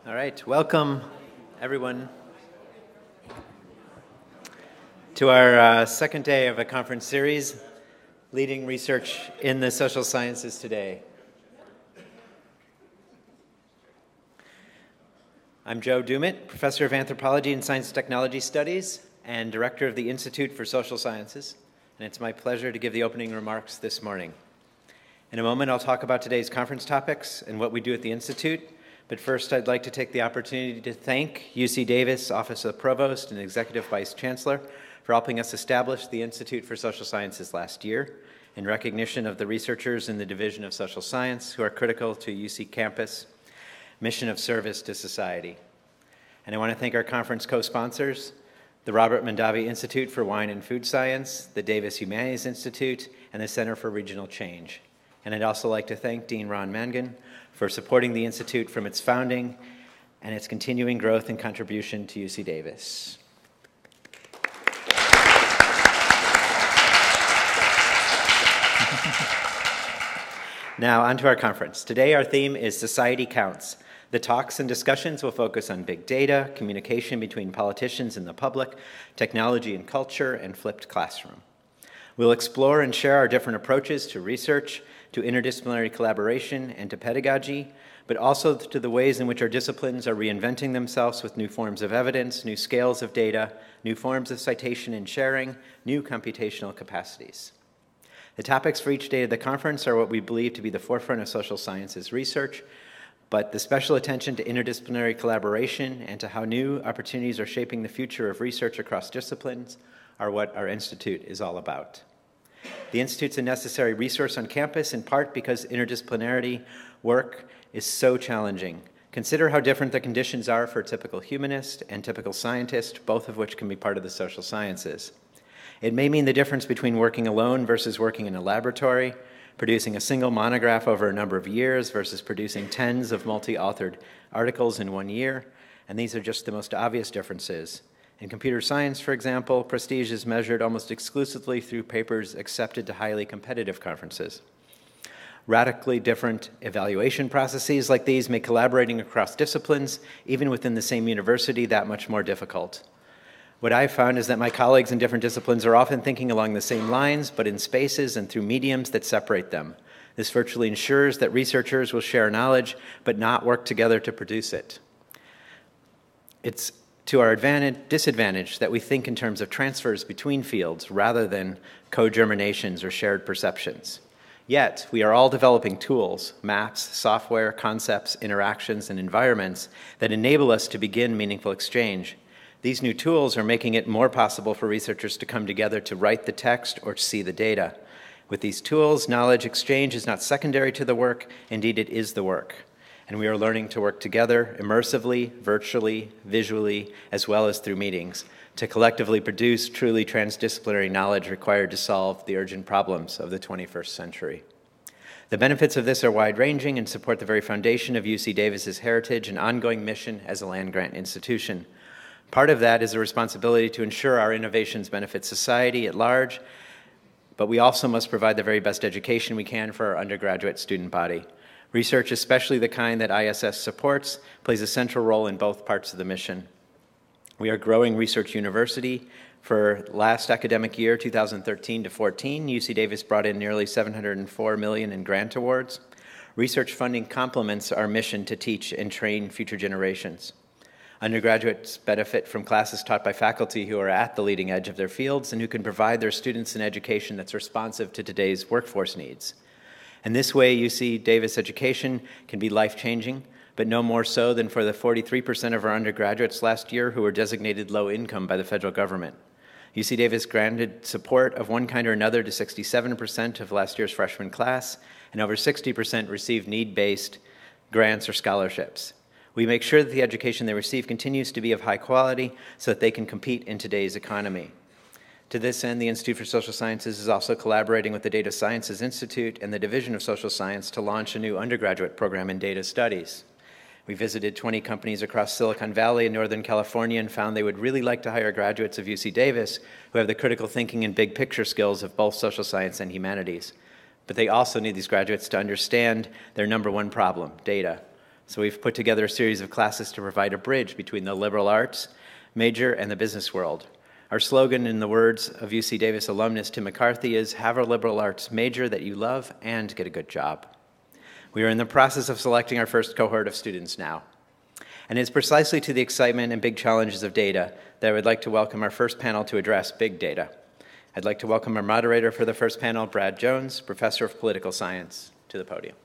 All right, welcome everyone to our second day of a conference series, Leading Research in the Social Sciences Today. I'm Joe Dumit, Professor of Anthropology and Science Technology Studies and Director of the Institute for Social Sciences, and it's my pleasure to give the opening remarks this morning. In a moment, I'll talk about today's conference topics and what we do at the Institute. But first, I'd like to take the opportunity to thank UC Davis Office of Provost and Executive Vice Chancellor for helping us establish the Institute for Social Sciences last year in recognition of the researchers in the Division of Social Science who are critical to UC campus' mission of service to society. And I want to thank our conference co-sponsors, the Robert Mondavi Institute for Wine and Food Science, the Davis Humanities Institute, and the Center for Regional Change. And I'd also like to thank Dean Ron Mangan for supporting the Institute from its founding and its continuing growth and contribution to UC Davis. Now, on to our conference. Today, our theme is Society Counts. The talks and discussions will focus on big data, communication between politicians and the public, technology and culture, and flipped classroom. We'll explore and share our different approaches to research, to interdisciplinary collaboration, and to pedagogy, but also to the ways in which our disciplines are reinventing themselves with new forms of evidence, new scales of data, new forms of citation and sharing, new computational capacities. The topics for each day of the conference are what we believe to be the forefront of social sciences research, but the special attention to interdisciplinary collaboration and to how new opportunities are shaping the future of research across disciplines are what our Institute is all about. The Institute's a necessary resource on campus, in part because interdisciplinarity work is so challenging. Consider how different the conditions are for a typical humanist and typical scientist, both of which can be part of the social sciences. It may mean the difference between working alone versus working in a laboratory, producing a single monograph over a number of years versus producing tens of multi-authored articles in 1 year, and these are just the most obvious differences. In computer science, for example, prestige is measured almost exclusively through papers accepted to highly competitive conferences. Radically different evaluation processes like these make collaborating across disciplines, even within the same university, that much more difficult. What I've found is that my colleagues in different disciplines are often thinking along the same lines, but in spaces and through mediums that separate them. This virtually ensures that researchers will share knowledge, but not work together to produce it. It's to our disadvantage that we think in terms of transfers between fields rather than co-germinations or shared perceptions. Yet, we are all developing tools, maps, software, concepts, interactions, and environments that enable us to begin meaningful exchange. These new tools are making it more possible for researchers to come together to write the text or to see the data. With these tools, knowledge exchange is not secondary to the work, indeed it is the work. And we are learning to work together immersively, virtually, visually, as well as through meetings, to collectively produce truly transdisciplinary knowledge required to solve the urgent problems of the 21st century. The benefits of this are wide-ranging and support the very foundation of UC Davis's heritage and ongoing mission as a land-grant institution. Part of that is a responsibility to ensure our innovations benefit society at large, but we also must provide the very best education we can for our undergraduate student body. Research, especially the kind that ISS supports, plays a central role in both parts of the mission. We are growing Research University. For last academic year, 2013 to 14, UC Davis brought in nearly $704 million in grant awards. Research funding complements our mission to teach and train future generations. Undergraduates benefit from classes taught by faculty who are at the leading edge of their fields and who can provide their students an education that's responsive to today's workforce needs. And this way, UC Davis education can be life-changing, but no more so than for the 43% of our undergraduates last year who were designated low income by the federal government. UC Davis granted support of one kind or another to 67% of last year's freshman class, and over 60% received need-based grants or scholarships. We make sure that the education they receive continues to be of high quality so that they can compete in today's economy. To this end, the Institute for Social Sciences is also collaborating with the Data Sciences Institute and the Division of Social Science to launch a new undergraduate program in data studies. We visited 20 companies across Silicon Valley and Northern California and found they would really like to hire graduates of UC Davis who have the critical thinking and big picture skills of both social science and humanities. But they also need these graduates to understand their number one problem, data. So we've put together a series of classes to provide a bridge between the liberal arts major and the business world. Our slogan, in the words of UC Davis alumnus Tim McCarthy, is have a liberal arts major that you love and get a good job. We are in the process of selecting our first cohort of students now. And it's precisely to the excitement and big challenges of data that I would like to welcome our first panel to address big data. I'd like to welcome our moderator for the first panel, Brad Jones, Professor of Political Science, to the podium.